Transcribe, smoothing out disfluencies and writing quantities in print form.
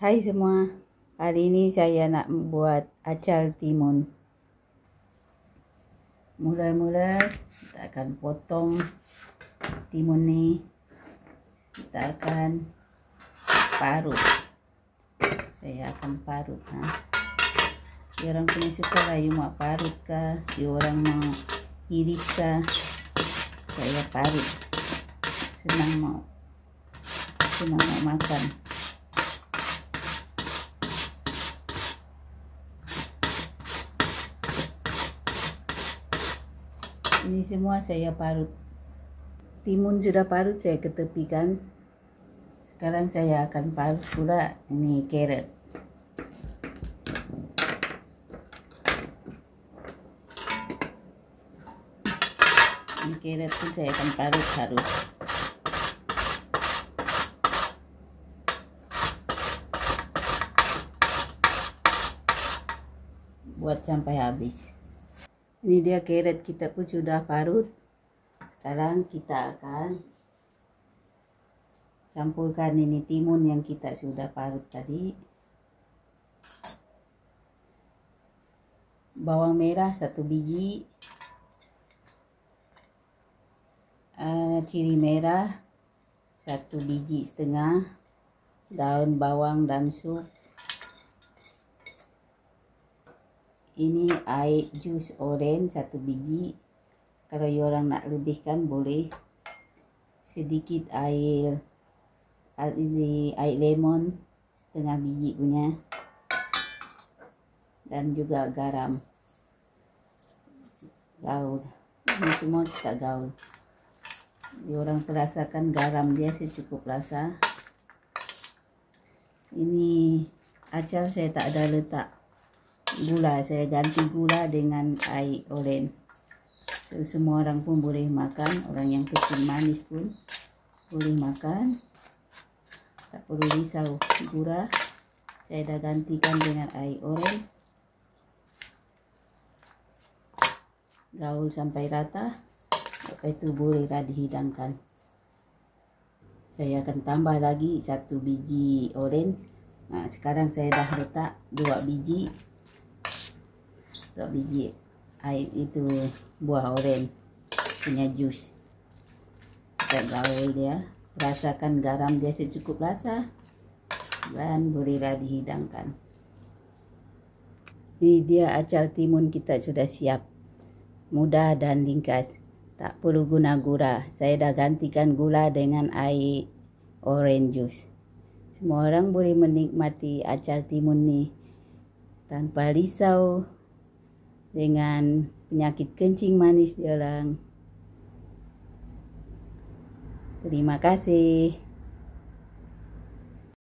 Hai semua, hari ini saya nak buat acar timun. Mula-mula kita akan potong timun ni. Kita akan parut. Saya akan parut. Dia orang punya suka lah, you mau parut kah, dia orang mau iris kah. Saya parut. Senang mau makan. Ini semua saya parut. Timun sudah parut, saya ketepikan. Sekarang saya akan parut pula ini carrot. Ini carrot pun saya akan parut harus. Buat sampai habis. Ini dia carrot kita pun sudah parut. Sekarang kita akan campurkan ini timun yang kita sudah parut tadi. Bawang merah 1 biji. Ciri merah 1,5 biji. Daun bawang dan sup. Ini air jus oren 1 biji. Kalau orang nak lebihkan boleh. Sedikit air lemon 1/2 biji punya. Dan juga garam. Gaul. Ini semua kita gaul. Orang perasakan garam dia secukup rasa. Ini acar saya tak ada letak gula, saya ganti gula dengan air oren. So, semua orang pun boleh makan, orang yang kecil manis pun boleh makan. Tak perlu risau gula. Saya dah gantikan dengan air oren. Gaul sampai rata. Lepas itu bolehlah dihidangkan. Saya akan tambah lagi 1 biji oren. Sekarang saya dah letak 2 biji. 2 biji air itu buah oren punya jus. Kita gaul dia. Rasakan garam dia secukup rasa. Dan bolehlah dihidangkan. Ini dia acar timun kita sudah siap. Mudah dan ringkas. Tak perlu guna gula. Saya dah gantikan gula dengan air orange juice. Semua orang boleh menikmati acar timun ni tanpa risau dengan penyakit kencing manis dia orang. Terima kasih.